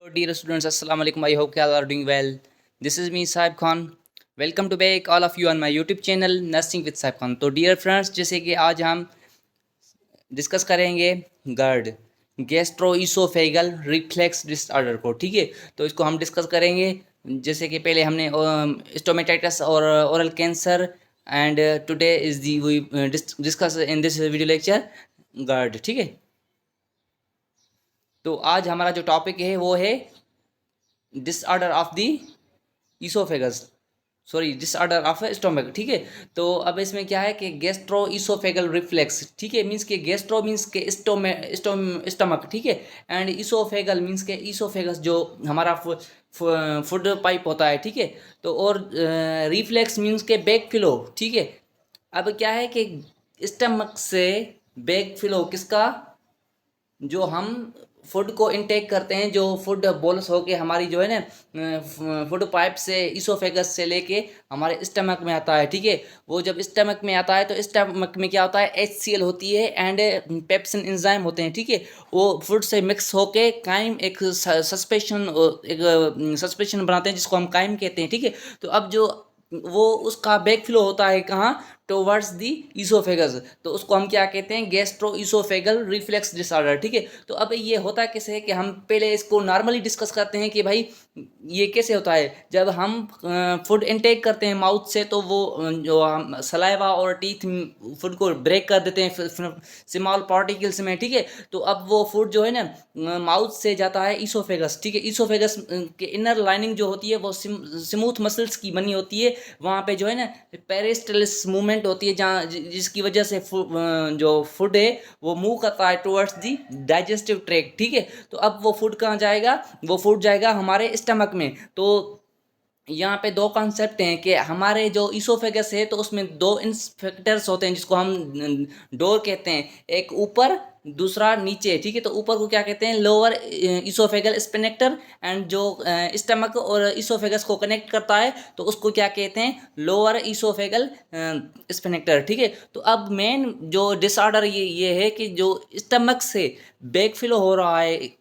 Dear students, Assalamu alaikum. I hope you all are doing well. This is me, Saib Khan. Welcome to back all of you on my YouTube channel, Nursing with Saib Khan. तो dear friends, जैसे कि आज हम discuss करेंगे गर्ड gastro-oesophageal reflex disorder को। ठीक है, तो इसको हम डिस्कस करेंगे। जैसे कि पहले हमने स्टोमेटाइटिस और oral cancer, and today is the we discuss in this video lecture GERD. ठीक है, तो आज हमारा जो टॉपिक है वो है disorder of the oesophagus, sorry disorder of stomach. ठीक है, तो अब इसमें क्या है कि गैस्ट्रो ईसोफेगल रिफ्लेक्स। ठीक है, मीन्स के गैस्ट्रो मीन्स के स्टमक। ठीक है, एंड ईसोफेगल मीन्स के ईसोफेगस जो हमारा फूड पाइप होता है। ठीक है, तो और रिफ्लेक्स मीन्स के बैक फ्लो। ठीक है, अब क्या है कि स्टमक से बैक फ्लो किसका, जो हम फूड को इनटेक करते हैं, जो फूड बोलस होके हमारी जो है ना फूड पाइप से इसोफेगस से लेके हमारे स्टमक में आता है। ठीक है, वो जब स्टमक में आता है तो स्टमक में क्या होता है, HCl होती है एंड पेप्सिन एंजाइम होते हैं। ठीक है, वो फूड से मिक्स होके काइम एक सस्पेंशन बनाते हैं जिसको हम काइम कहते हैं। ठीक है, तो अब जो वो उसका बैक फ्लो होता है कहाँ, टुवर्ड्स दी ईसोफेगस, तो उसको हम क्या कहते हैं, गैस्ट्रो ईसोफेगल रिफ्लेक्स डिसऑर्डर। ठीक है, तो अब ये होता कैसे है कि हम पहले इसको नॉर्मली डिस्कस करते हैं कि भाई ये कैसे होता है। जब हम फूड इनटेक करते हैं माउथ से, तो वो जो हम सलाइवा और टीथ फूड को ब्रेक कर देते हैं स्मॉल पार्टिकल्स में। ठीक है, तो अब वो फूड जो है ना माउथ से जाता है ईसोफेगस। ठीक है, ईसोफेगस के इनर लाइनिंग जो होती है वो स्मूथ मसल्स की बनी होती है। वहाँ पे जो है ना पेरिस्टलिस मूवमेंट होती है, जहाँ जिसकी वजह से जो फूड है वो मूव करता है टुवर्ड्स दी डाइजेस्टिव ट्रैक्ट। ठीक है, तो अब वो फूड कहाँ जाएगा, वो फूड जाएगा हमारे स्टमक में। तो यहाँ पे दो कॉन्सेप्ट हैं कि हमारे जो ईसोफेगस है तो उसमें दो इंस्पेक्टर्स होते हैं जिसको हम डोर कहते हैं, एक ऊपर दूसरा नीचे। ठीक है, तो ऊपर को क्या कहते हैं, लोअर ईसोफेगल स्पिनेक्टर, एंड जो स्टमक और ईसोफेगस को कनेक्ट करता है तो उसको क्या कहते हैं, लोअर ईसोफेगल स्पिनेक्टर। ठीक है, तो अब मेन जो डिसऑर्डर ये है कि जो स्टमक से बैक फ्लो हो रहा है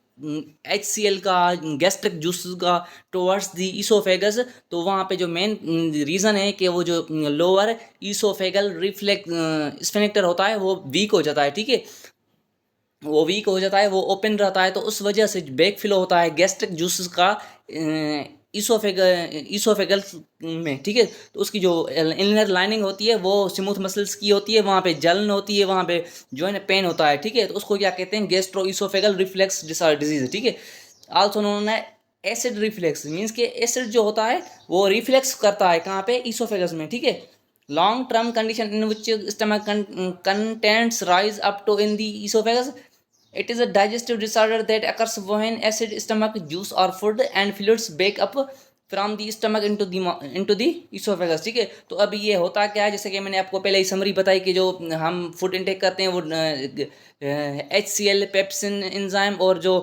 HCl का, गैस्ट्रिक जूसेस का टुवर्ड्स दी ईसोफेगस, तो वहाँ पे जो मेन रीज़न है कि वो जो लोअर ईसोफेगल रिफ्लेक्स स्फिंक्टर होता है वो वीक हो जाता है। ठीक है, वो वीक हो जाता है, वो ओपन रहता है, तो उस वजह से बैक फ्लो होता है गैस्ट्रिक जूसेस का ईसोफेगल में। ठीक है, तो उसकी जो इनर लाइनिंग होती है वो स्मूथ मसल्स की होती है, वहाँ पे जलन होती है, वहाँ पे जो है ना पेन होता है। ठीक है, तो उसको क्या कहते हैं, गैस्ट्रो ईसोफेगल रिफ्लेक्स डिजीज। ठीक है, आल्सो नोन है एसिड रिफ्लेक्स, मीन्स के एसिड जो होता है वो रिफ्लेक्स करता है कहाँ पे, ईसोफेगस में। ठीक है, long term condition in which stomach contents rise up to in the oesophagus. It is a digestive disorder that occurs when acid stomach juice or food and fluids break up from the stomach into the oesophagus. ठीक है, तो अब ये होता क्या है, जैसे कि मैंने आपको पहले ही समरी बताई कि जो हम फूड इंटेक करते हैं वो HCl पेप्सिन एंजाइम और जो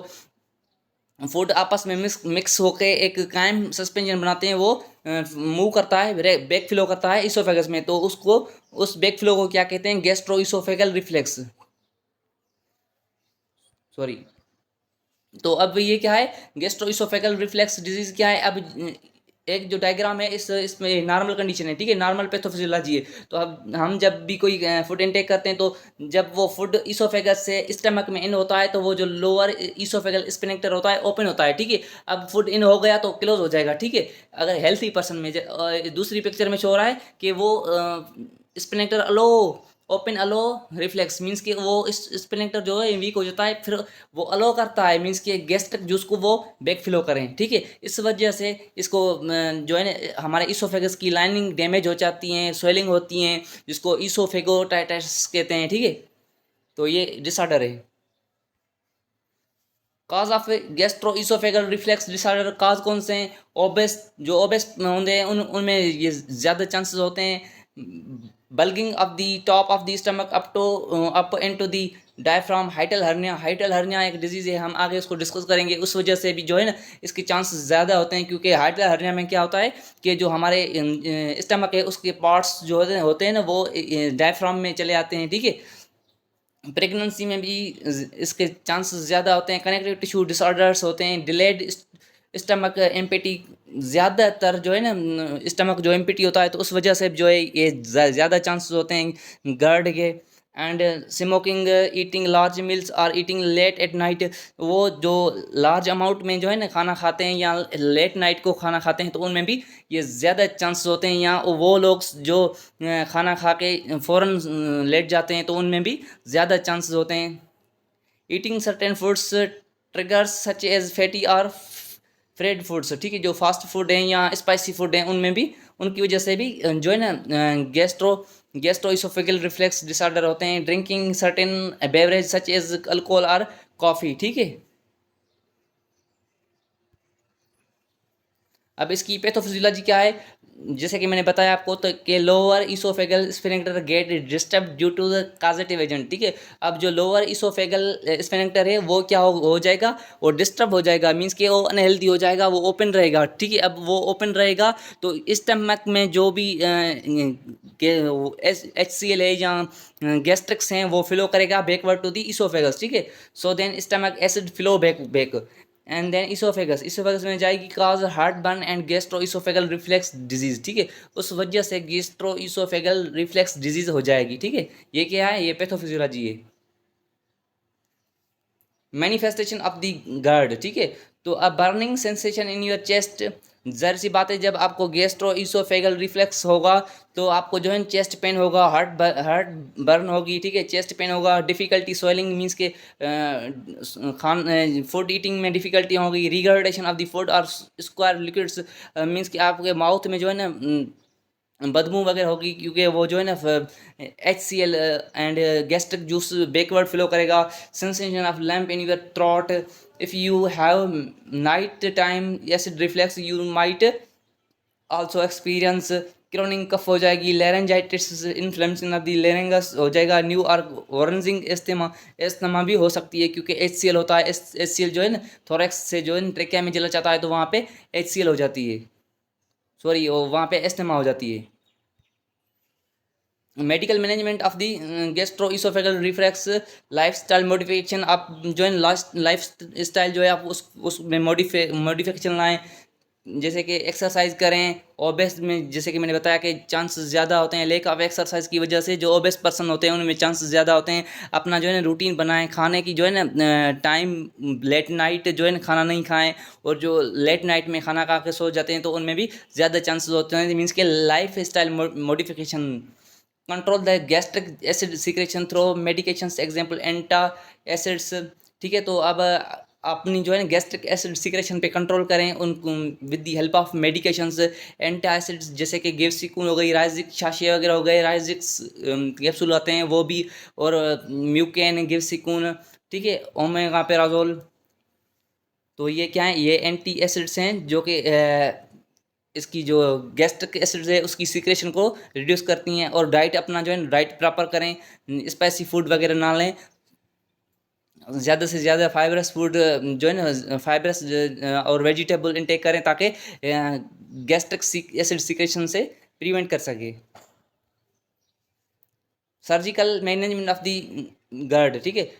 फूड आपस में मिक्स होकर एक कायम सस्पेंशन बनाते हैं, वो मूव करता है, बैक फ्लो करता है इसोफेगस में, तो उसको उस बैक फ्लो को क्या कहते हैं, गैस्ट्रो इसोफेगल रिफ्लेक्स, सॉरी। तो अब ये क्या है, गैस्ट्रोइसोफेगल रिफ्लेक्स डिजीज क्या है। अब एक जो डायग्राम है इसमें नॉर्मल कंडीशन है। ठीक है, नॉर्मल पैथोफिजियोलॉजी है। तो अब हम जब भी कोई फूड इनटेक करते हैं, तो जब वो फूड इसोफेगस से स्टमक में इन होता है तो वो जो लोअर इसोफेगल स्पिनेक्टर होता है ओपन होता है। ठीक है, अब फूड इन हो गया तो क्लोज हो जाएगा। ठीक है, अगर हेल्थी पर्सन में दूसरी पिक्चर में शो हो रहा है कि वो स्पिनेक्टर अलो ओपन अलो रिफ्लेक्स, मीन्स कि वो इस स्पिनेक्टर जो है वीक हो जाता है, फिर वो अलो करता है, मीन्स कि गैस्ट्रिक जूस को वो बैक फ्लो करें। ठीक है, इस वजह से इसको जो है ना हमारे इसोफेगस की लाइनिंग डैमेज हो जाती हैं, स्वेलिंग होती हैं, जिसको इसोफेगोटाइटिस कहते हैं। ठीक है, तो ये डिसऑर्डर है। Cause of gastro oesophageal reflux disorder cause कौन से हैं, ओबेस, जो ओबेस होंगे उनमें ये ज़्यादा चांसेस होते हैं। Bulging of the top of the stomach up into the diaphragm, हाइटल hernia एक डिजीज़ है, हम आगे उसको डिस्कस करेंगे। उस वजह से भी जो है ना इसके चांसेस ज़्यादा होते हैं, क्योंकि हाइटल हर्निया में क्या होता है कि जो हमारे स्टमक है उसके पार्ट्स जो होते हैं ना वो डायफ्राम में चले आते हैं। ठीक है, प्रेगनेंसी में भी इसके चांसेस ज़्यादा होते हैं। कनेक्टिव टिश्यू डिसऑर्डर्स होते हैं, डिलेड स्टमक एम्पिटी, ज़्यादातर जो है ना स्टमक जो एम्पिटी होता है तो उस वजह से जो है ये ज़्यादा चांसेस होते हैं गर्ड के। And smoking, eating large meals और ईटिंग लेट एट नाइट, वो जो लार्ज अमाउंट में जो है ना खाना खाते हैं या लेट नाइट को खाना खाते हैं तो उनमें भी ये ज़्यादा चांसेस होते हैं। या वो लोग जो खाना खा के फ़ौरन लेट जाते हैं तो उनमें भी ज़्यादा चांसेस होते हैं। Eating certain foods triggers such as fatty और फ्रेड फूड्स, ठीक है, जो फास्ट फूड हैं या स्पाइसी फूड हैं उनमें भी, उनकी वजह से भी जो है ना गैस्ट्रोइसोफेगल रिफ्लेक्स डिसऑर्डर होते हैं। Drinking certain beverage such as alcohol और कॉफ़ी, ठीक है। अब इसकी पैथोफिजियोलॉजी क्या है, जैसे कि मैंने बताया आपको तो कि lower oesophageal sphincter get disturb due to the causative agent, ठीक है। अब जो लोअर इसोफेगल स्फिंक्टर है वो क्या हो जाएगा, वो डिस्टर्ब हो जाएगा, मीन्स कि वो अनहेल्दी हो जाएगा, वो ओपन रहेगा, ठीक है। अब वो ओपन रहेगा तो स्टमक में जो भी HCl है या गैस्ट्रिक्स हैं वो फ्लो करेगा बैकवर्ड टू दी इसोफेगस, ठीक है। So then stomach acid flow back back and then oesophagus में जाएगी cause heartburn and gastro oesophageal reflux disease, ठीक है। उस वजह से गैस्ट्रो इसोफेगल रिफ्लेक्स डिजीज हो जाएगी, ठीक है। ये क्या है, ये पैथोफिजियोलॉजी है। मैनिफेस्टेशन ऑफ द गर्ड, ठीक है। तो अब burning sensation in your chest, जर सी बात है जब आपको गैस्ट्रो इसोफेगल रिफ्लेक्स होगा तो आपको जो है चेस्ट पेन होगा, हार्ट बर्न होगी, ठीक है, चेस्ट पेन होगा, डिफिकल्टी स्वेलिंग मीन्स के फूड ईटिंग में डिफिकल्टी होगी, रिगर्डेशन ऑफ द फूड और स्क्वायर लिक्विड्स मीन्स कि आपके माउथ में जो है ना बदबू वगैरह होगी, क्योंकि वो जो है ना HCl and gastric juice backward flow करेगा। Sensation of lump in your throat, if you have night time acid reflux you might also experience chronic cough हो जाएगी, laryngitis inflammation of the larynx हो जाएगा, न्यू और ऑरेंजिंग asthma भी हो सकती है, क्योंकि HCl होता है, HCl जो है ना थोरेक्स से जो है ट्रेकिया में चला जाता है तो वहाँ पे HCl हो जाती है, सॉरी वहाँ पे एस्थमा हो जाती है। Medical management of the gastro oesophageal reflex, life style modification, आप जो है लाइफ स्टाइल जो है आप उसमें मॉडिफिकेशन लाएँ, जैसे कि एक्सरसाइज करें। ओबेस में जैसे कि मैंने बताया कि चांसेस ज़्यादा होते हैं, लेक ऑफ एक्सरसाइज की वजह से जो ओबेस पर्सन होते हैं उनमें चांसेस ज़्यादा होते हैं। अपना जो है ना रूटीन बनाएं, खाने की जो है ना टाइम, लेट नाइट जो है ना खाना नहीं खाएं, और जो लेट नाइट में खाना खा के सो जाते हैं तो उनमें भी ज़्यादा चांसेस होते हैं। मीन्स के lifestyle modification, control the gastric acid secretion through medications, example antacids, ठीक है। तो अब अपनी जो है ना गैस्ट्रिक एसिड सिक्रेशन पे कंट्रोल करें उन with the help of medications. Antacids जैसे कि गेवसिकून हो गई, राइजिक शाशिया वगैरह हो गए, राइजिक्स कैप्सूल आते हैं वो भी, और म्यूकेन, गेवसिकून, ठीक है, ओमेगा पेराजोल। तो ये क्या है, ये एंटी एसिड्स हैं जो कि इसकी जो गैस्ट्रिक एसिड है उसकी सिक्रेशन को रिड्यूस करती हैं। और डाइट अपना जो है डाइट प्रॉपर करें, स्पाइसी फूड वगैरह ना लें, ज़्यादा से ज़्यादा फाइबरस फूड जो है ना फाइबरस और वेजिटेबल इंटेक करें ताकि गैस्ट्रिक एसिड सिक्रेशन से प्रिवेंट कर सके। सर्जिकल मैनेजमेंट ऑफ दी गर्ड, ठीक है।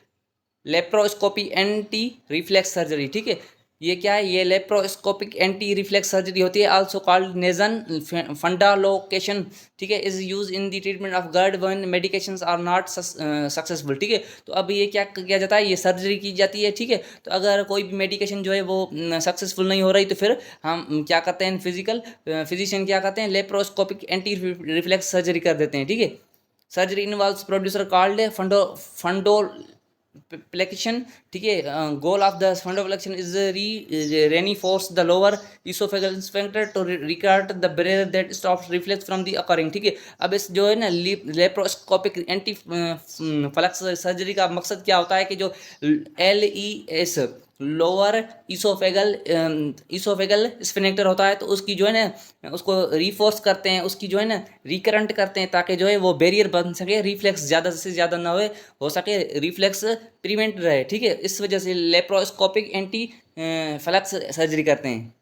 लेप्रोस्कोपी एंटी रिफ्लेक्स सर्जरी, ठीक है। ये क्या है, ये लेप्रोस्कोपिक एंटी रिफ्लेक्स सर्जरी होती है, आल्सो कॉल्ड नेजन फंडालोकेशन, ठीक है, is use in the treatment of GERD when medications are not successful, ठीक है। तो अब ये क्या किया जाता है, ये सर्जरी की जाती है, ठीक है। तो अगर कोई भी मेडिकेशन जो है वो सक्सेसफुल नहीं हो रही तो फिर हम क्या करते हैं, फिजिशियन क्या करते हैं, लेप्रोस्कोपिक एंटी रिफ्लेक्स सर्जरी कर देते हैं, ठीक है। सर्जरी इन्वॉल्व्स प्रोड्यूसर कॉल्ड फंडो प्लेक्शन, ठीक है। Goal of the fundoplication is reinforce the lower oesophageal sphincter to record the barrier that stops reflux from the occurring, ठीक है। अब इस जो है ना लेप्रोस्कोपिक एंटी फ्लक्स सर्जरी का मकसद क्या होता है कि जो LES लोअर इसोफेगल स्फिंक्टर होता है तो उसकी जो है ना उसको रिफोर्स करते हैं, उसकी जो है ना रिकरेंट करते हैं ताकि जो है वो बैरियर बन सके, रिफ्लेक्स ज़्यादा से ज़्यादा ना हो सके, रिफ्लेक्स प्रिवेंट रहे, ठीक है। इस वजह से लेप्रोस्कोपिक एंटी फ्लक्स सर्जरी करते हैं।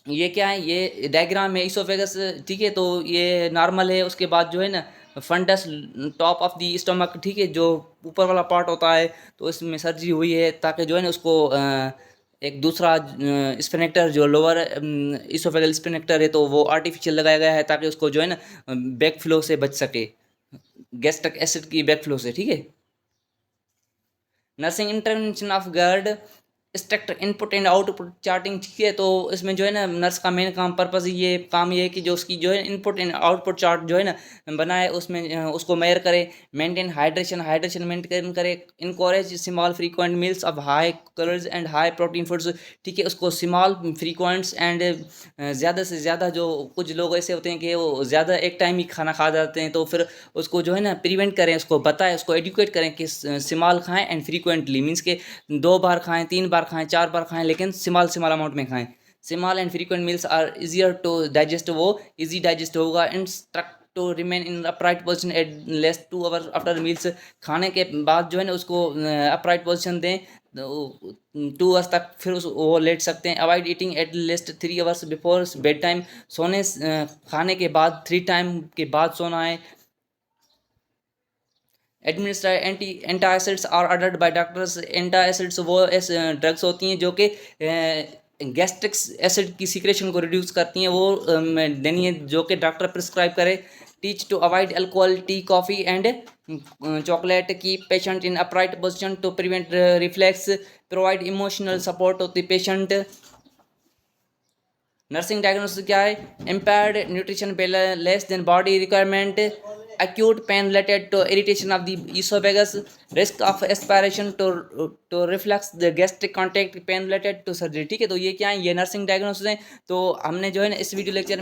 ये क्या है, ये डायग्राम है इसोफेगस, ठीक है। तो ये नॉर्मल है, उसके बाद जो है ना fundus top of the stomach, ठीक है, जो ऊपर वाला पार्ट होता है तो इसमें सर्जरी हुई है ताकि जो है ना उसको एक दूसरा स्फिनेक्टर जो लोअर इसोफेगल स्फिनेक्टर है, तो वो आर्टिफिशियल लगाया गया है ताकि उसको जो है ना बैक फ्लो से बच सके, गैस्ट्रिक एसिड की बैक फ्लो से, ठीक है। Nursing intervention of guard struct input and output charting, ठीक है। तो इसमें जो है ना नर्स का मेन पर्पस ये है कि जो उसकी जो है इनपुट एंड आउटपुट चार्ट जो है ना बनाए, उसमें उसको मेयर करे, मेंटेन हाइड्रेशन मेंटेन करे, encourage small frequent meals of high calories and high protein foods, ठीक है। उसको स्मॉल फ्रीक्वेंट्स एंड ज़्यादा से ज़्यादा, जो कुछ लोग ऐसे होते हैं कि वो ज़्यादा एक टाइम ही खाना खा जाते हैं, तो फिर उसको जो है ना प्रिवेंट करें, उसको बताएं, उसको एडुकेट करें कि स्मॉल खाएं एंड फ्रीक्वेंटली, मीन्स के 2 बार खाएं, 3 बार खाएं, 4 बार खाएं, लेकिन स्मॉल अमाउंट में खाएं। Small and frequent meals are easier to digest, वो इजी डाइजेस्ट होगा। Instruct to remain in upright position at least 2 hours after meals, खाने के बाद जो है ना उसको अपराइट पोजिशन दें 2 आवर्स तक, फिर वो लेट सकते हैं। Avoid eating at least 3 hours before bed time, सोने खाने के बाद 3 टाइम के बाद सोना है। Administer antacids are ordered by doctors, antacids वो ड्रग्स होती हैं जो कि गैस्ट्रिक एसिड की सिक्रेशन को रिड्यूस करती हैं, वो देनी है जो कि डॉक्टर प्रिस्क्राइब करे। Teach to avoid alcohol, tea, coffee and chocolate, keep patient in upright position to prevent reflux, provide emotional support to the patient. Nursing diagnosis क्या है? Impaired nutrition, less than body requirement, acute pain related to irritation of the esophagus, risk of aspiration to reflux, the gastric contact, pain related to surgery, ठीक है। तो ये क्या है? ये nursing diagnosis है। तो हमने जो है ना इस वीडियो लेक्चर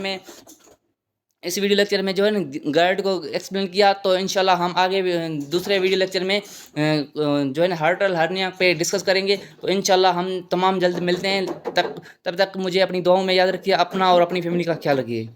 में जो है ना गार्ड को एक्सप्लेन किया। तो इंशाल्लाह हम आगे दूसरे वीडियो लेक्चर में जो है ना हार्टल हर्निया पे डिस्कस करेंगे। तो इंशाल्लाह हम तमाम जल्द मिलते हैं। तब तक मुझे अपनी दुआओं में याद रखिए, अपना और अपनी फैमिली का ख्याल रखिए।